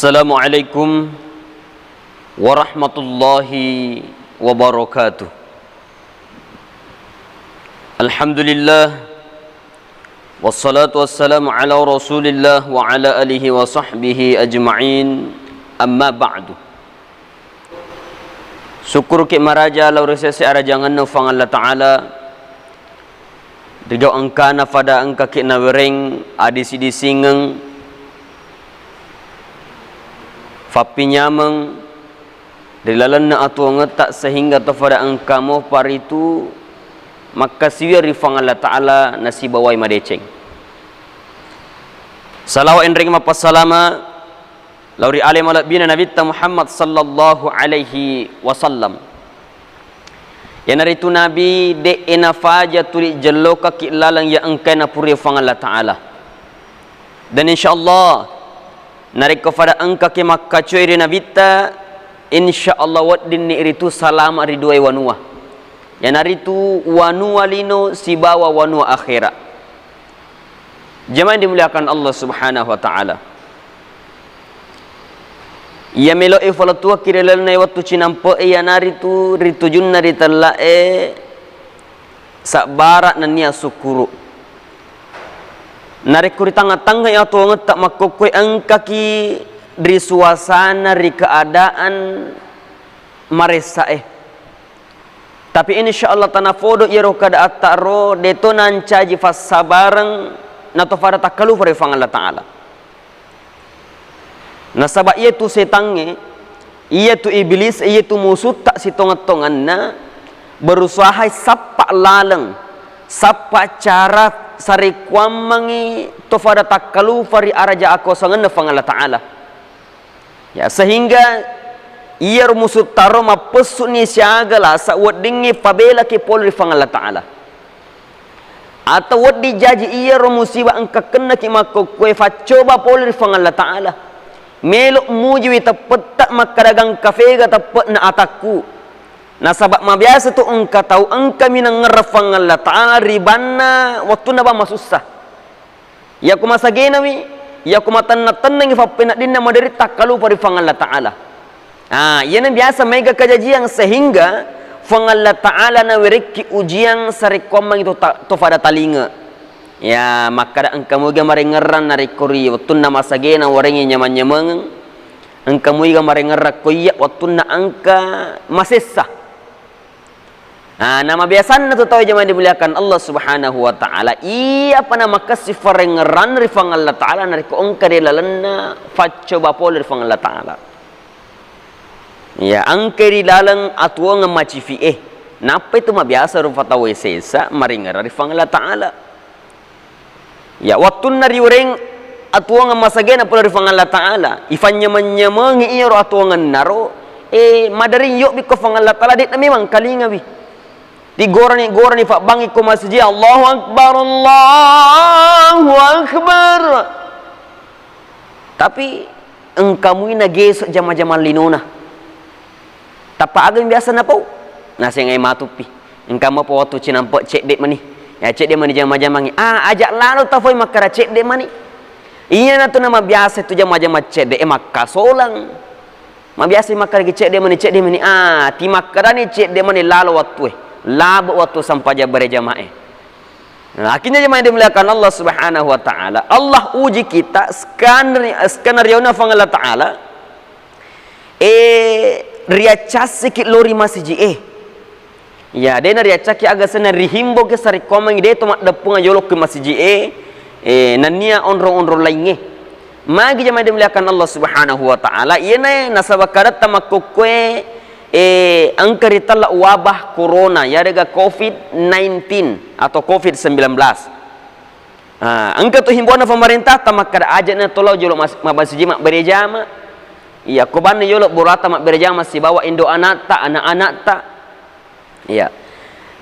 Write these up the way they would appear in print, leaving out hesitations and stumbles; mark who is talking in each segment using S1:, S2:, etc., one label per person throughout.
S1: Assalamualaikum warahmatullahi wabarakatuh. Alhamdulillah wassalatu wassalamu ala rasulillah wa ala alihi wa sahbihi ajma'in, amma ba'du. Syukur ke maraja lau resesi arajangan na fang Allah Ta'ala digaw angka na fada angka ki na wereng adisi disingeng fapi nyameng dilalan na atu ngetak sehingga tafada angka mo paritu maka siya rifang Allah Ta'ala nasibawai madeceng. Salawa enring mapasalama lauri alim alabina nabita Muhammad sallallahu alaihi wasallam. Ya naritu nabi de enafaja tuli jeloka ki lalang ya angka na puri fang Allah Ta'ala. Dan insyaallah narik kepada angka ke makka cuy di nabita insyaallah waddin ni iritu salam ariduai wanua ya naritu wanua lino sibawa wanua akhirat. Jemaah dimuliakan Allah Subhanahu wa taala, ya melo ifalatua kirelal na waktu cinampo ya naritu ritujun naritalla sabara nania sukuru narik kuri tanga-tanga ya tuh tak makokoi angkaki dari suasana dari keadaan maresa tapi insyaallah tanah fodo iro kada ataro deto nancaji fas sabarang nato fara takalu fare fang Allah Ta'ala nasaba iya tu setange iya tu iblis iya tu musuh tak si tongat-tongan na berusaha sapa laleng sapa cara sari kuamangi tofada takalu fari araja ako sangan fang Allah Ta'ala ya sehingga ia musuh taro mapesu ni siagala sa wadingi pabela ki polri fang Allah Ta'ala atau wadi jaji ia musibah angka kena ki makokwe facoba polri fang Allah Ta'ala melok mujiwi tapet tak makadagang kafega tapet na ataku. Nah sabab mabiasa tu engka tahu engka minang ngerafang Allah Ta'ala ribana waktu naba masusah ya ku masa genawi ya ku matan-natan nang ifapina din na madari takalu pari fang Allah Ta'ala. Yan ang biasa mega kajajiang sehingga fang Allah Ta'ala na wiriki ujiang sarikomang itu to pada talinga ya maka engka muga marengeran narikori waktu na masa gena warengi nyaman-nyamang engka muga marengerak koyak waktu na angka masesah. Nama biasa na tahu jemaah dimuliakan Allah Subhanahu wa taala. Iya apa nama kasih farengeran rifang Allah Ta'ala nariko ongka de lalana faco bapol rifang Allah Ta'ala. Ya angka di lalang atuang macifi napa itu mah biasa rupa tahu sesa marengeran rifang Allah Ta'ala. Ya waktu nari ureng atuang masagena pol rifang Allah Ta'ala. Ifanya menyemangi iyo atuangan naro madari yok biko fang Allah Ta'ala dit memang kalinga bi. Di gorani pak bangi ko masjid Allahu Akbar Allahu Akbar tapi engkamu ina gesok jama-jama linona tapa agam biasa na po nasi ngai matupi engkamu po waktu cinampok cek dek mani ya cek dek mani jama-jama ngi ajak lalu tafoi makara cek dek mani iya na tu nama biasa tu jama-jama cek dek makka solang ma biasa makara cek dek mani ti makara ni cek dek mani lalu waktu labu waktu sampaja berjamaah. Nah, akhirnya jemaah dimuliakan Allah Subhanahu wa taala. Allah uji kita skenario na fang Allah Ta'ala. Ria casik lori masiji ya dena ria caki aga sana rihimbo ke sari komang ide to mak depunga yolok ke masiji nania onro lainge. Magi jemaah dimuliakan Allah Subhanahu wa taala. Iena nasabakarat tamakokwe angkarita wabah corona ya rega COVID-19 atau COVID-19 angka tu himbauan pemerintah tamakar aja na tolong jolok masjid mak berjama iya koban jolok burata mak berjama si bawa indo anak tak iya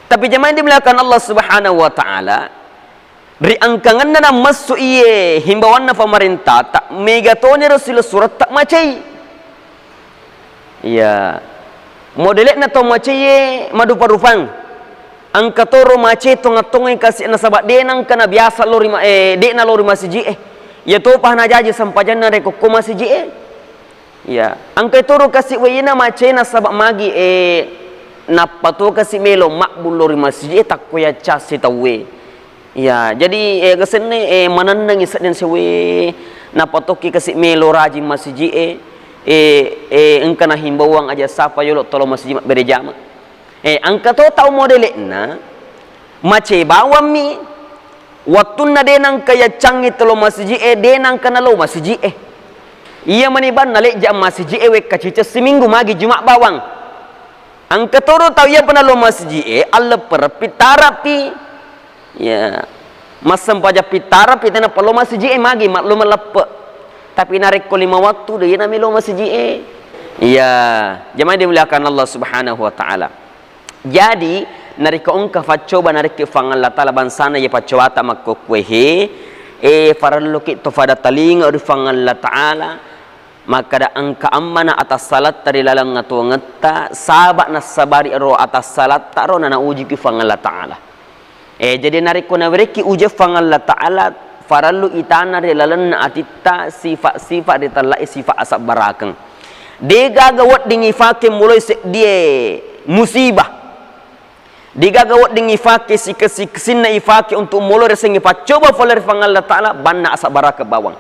S1: tapi jemaah dimuliakan Allah Subhanahu wa taala ri angkangan na masuk iye himbauan na pemerintah tak megatone rasul surat tak macai iya modelek na to macie madu parupang angka toro macie tonga-tonga kasih nasabak denang kana biasa lori dek na lori masjid ya to pahna jaji sampajan na reko ko masjid Ya, angkai turu kasih wayina macena sabak magi napatu kasih melo makbulori masjid tak kuya cas tawe. Ya, jadi kesene mananang isa din sewe napatoki kasih melo raji masjid engka na himbawang aja sapa yolo tolo masjid berjama. Angka to tau modele na mace bawami waktu na denang kaya cangi tolo masjid denang kanalo masjid iya maniban nalik jam masjid wek kacica seminggu magi jumak bawang ang ketoro tau iya penalo masjid alla per pitarapi ya masam paja pitarapi tena palo masjid magi maklum lepe tapi narik ko 5 waktu dia na milo masjid iya jamaah dimuliakan Allah Subhanahu wa taala. Jadi narik ko ongka facoba narik ke fangal latala bansana ye pacowata makkokwehe faralloki to fada talinga ur fangal la taala maka da angka ammana atas salat tari lalang ngatu ngetta sabak nasabari ro atas salat taro nana uji ki fangal la taala jadi narik ko na wereki uje fangal la taala farallu itana re lalan atitta sifat de talai sifat asab barakang dega gawat dingi fake mulai die musibah digagawat dengan ifake si na ifake untuk mulai resengi coba foler fangal Allah Ta'ala banna asa baraka bawang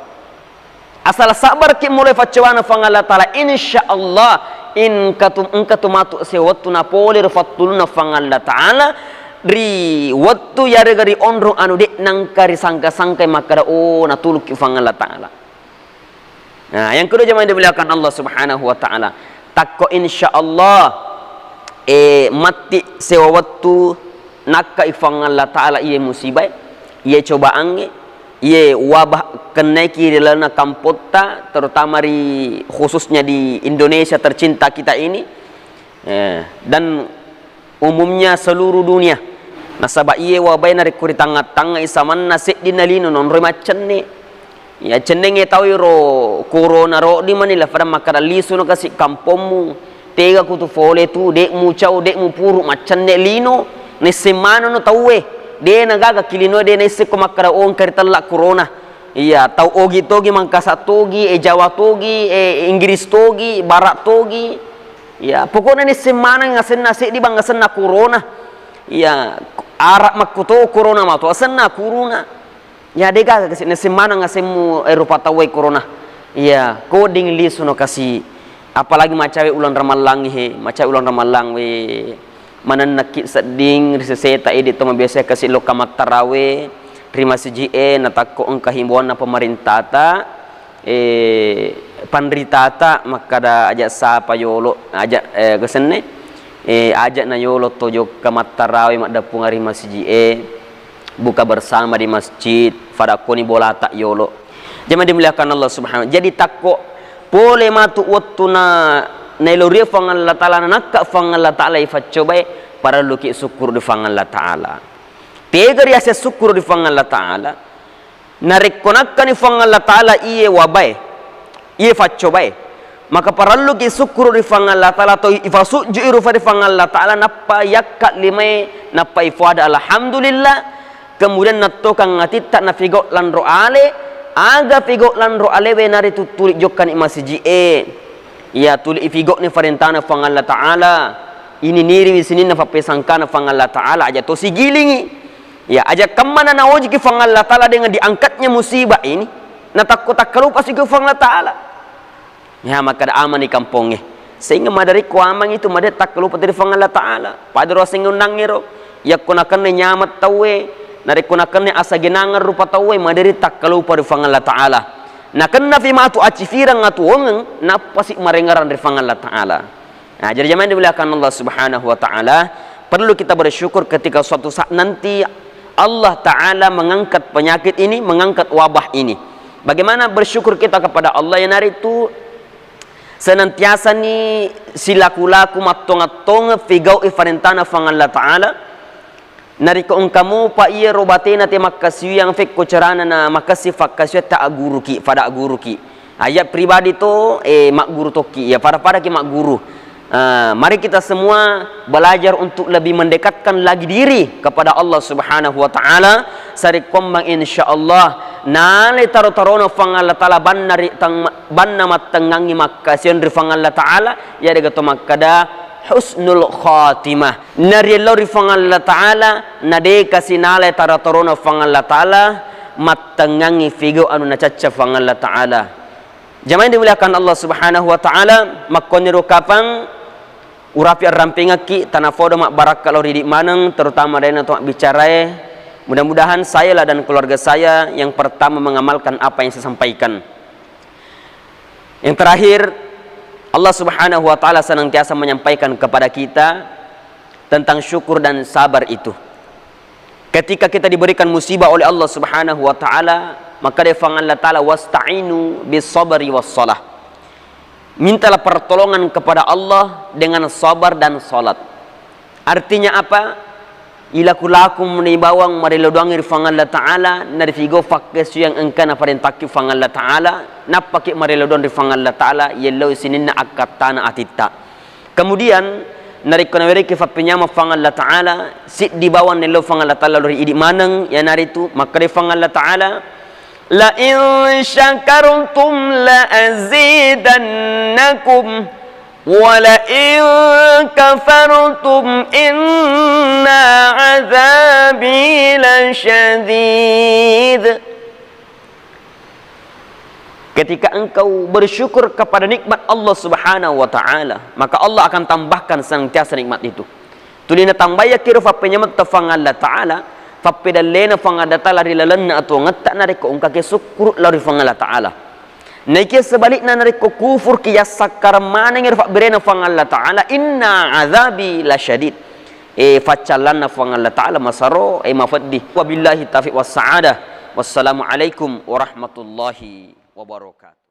S1: asal sabar ki mulai facowana fangal Allah Ta'ala insyaallah in katum matu sewatu na poler fatuluna fangal Allah Ta'ala ri waktu yare gari onrong anu dek nangkari sangka-sangkai makara natuluk ki fangal Allah Ta'ala. Nah yang kedua jemaah dimuliakan Allah Subhanahu wa Ta'ala takko insyaallah mati sewa waktu nakka ifang Allah Ta'ala iye musibah iye cobaan iye wabah kenaiki dilana kampota terutama khususnya di Indonesia tercinta kita ini dan umumnya seluruh dunia nasabah iye wabah nari kuri tanga-tanga isaman nasi dinalino non remacan ni ya cenenge tahu ro corona ro di manila pada makara lisu no kasih kampungmu tega kutu fole tu dek mu cau dek mu puru macan dek lino ne semana no tawe de nagaga kilino de ne se komakara on karitalla corona iya tau ogi togi mangkasa togi Jawa togi Inggris togi barat togi ya pokoknya ne semana ngasen nase di bangasen na corona iya arak makuto corona ma to asen na corona ya dega kasi ne semana ngasemu Eropa tawe corona iya coding lisu no kasi apalagi macawe ulang ramalang macawe ulang ramalang manan nakit seding riseseta edit to biasa kasih lokamat tarawe terima siji natako ang kahimbuan na pemerintah ta panritata makada aja sa payolo aja kesenne aja na yolo tojo kamat tarawe madapung ari masjid buka bersama di masjid fadakoni bola tak yolo jemaah dimuliakan Allah Subhanahu jadi takko boleh matu waktu na nailoria fangal Allah Ta'ala nakka fangal Allah Ta'ala ifacobai para luki syukur di fangal Allah Ta'ala tegar ya se syukur di fangal Allah Ta'ala narekonakkan di fangal Allah Ta'ala iye wabai iye facobai maka para luki syukur di fangal Allah Ta'ala atau ifasuju irufa di fangal Allah Ta'ala napa yakkat limai napa ifada alhamdulillah kemudian natokang ngatitta nafigot lan ro'ale aga figo landro alewe nari tutulik jokkan masjid ya tulik figo ni farentana fang Allah Ta'ala ini niri wisinin na papesangkana fang Allah Ta'ala aja to sigilingi ya aja kemana na oji ki fang Allah Ta'ala dengan diangkatnya musibah ini na takut tak lupa si fang Allah Ta'ala ya maka da aman di kampungnya sehingga madari kuamang itu madari tak lupa dari fang Allah Ta'ala padro singgung nangiro ya kunakan nyamat tawe nari kunakan asa genangan rupa tawe madari tak kalupa di fang Allah Ta'ala na kenna fi matu acifirang atu wong napasi marengaran di fang Allah Ta'ala. Nah jadi jemaah dimuliakan Allah Subhanahu wa Ta'ala perlu kita bersyukur ketika suatu saat nanti Allah Ta'ala mengangkat penyakit ini mengangkat wabah ini bagaimana bersyukur kita kepada Allah yang nari itu senantiasa ni silaku-laku matong-atong figau ifarentana fang Allah Ta'ala nari ko kamu pa iya robatena te makasiu yang fek ko carana na makasi fakasiu ta aguruki pada aguruki ayat pribadi to mak guru toki ya para ki mak guru mari kita semua belajar untuk lebih mendekatkan lagi diri kepada Allah Subhanahu wa Ta'ala sari kombang insyaallah nale taro-tarono fang Allah Ta'ala banna mattengangi makka sion rifang Allah Ta'ala ya daga to makkada husnul khatimah nariello rifang Allah Ta'ala nade kasinale taro-tarono fang Allah Ta'ala mattengangi figo anu nacacca fang Allah Ta'ala. Jamaah yang dimuliakan Allah Subhanahu wa Ta'ala, makkoniru kapang urapi rampingaki tanah fodo mak barak kalau ridik maneng terutama dari untuk bicara. Mudah-mudahan saya lah dan keluarga saya yang pertama mengamalkan apa yang saya sampaikan. Yang terakhir, Allah Subhanahu wa Ta'ala senantiasa menyampaikan kepada kita tentang syukur dan sabar itu. Ketika kita diberikan musibah oleh Allah Subhanahu wa Ta'ala, maka dia firman Allah Ta'ala, wasta'inu bis sabri was salah. Mintalah pertolongan kepada Allah dengan sabar dan salat. Artinya apa? Ila kulakum ni bawang marilodangi rifang Allah Ta'ala narifigo fakkes yang engkana parentaki fang Allah Ta'ala napaki marilodon rifang Allah Ta'ala yellow sininna akatana atitta. Kemudian narikona ke fapinyama fang Allah Ta'ala sit di bawang nelo fang Allah Ta'ala lori idi maneng ya naritu maka rifang Allah Ta'ala la in syakartum la azidannakum وَلَئِن كَفَرْتُمْ إِنَّ عَذَابِي لَشَدِيدٌ. Ketika engkau bersyukur kepada nikmat Allah Subhanahu wa Ta'ala, maka Allah akan tambahkan senantiasa nikmat itu. Tulina tambaya kira fa penyamat tafang Allah Ta'ala, fa pedalena fang Allah Ta'ala rilalanna atau ngatta nariko ungka ke syukur lari fang Allah Ta'ala. Naiki sebaliknya nariko kufur kiya sakar mana ngirfa berena fang Allah Ta'ala inna azabi lasyadid facalanna fang Allah Ta'ala masaro mafaddi wabillahi taufiq was sa'adah wassalamu alaikum warahmatullahi wabarakatuh.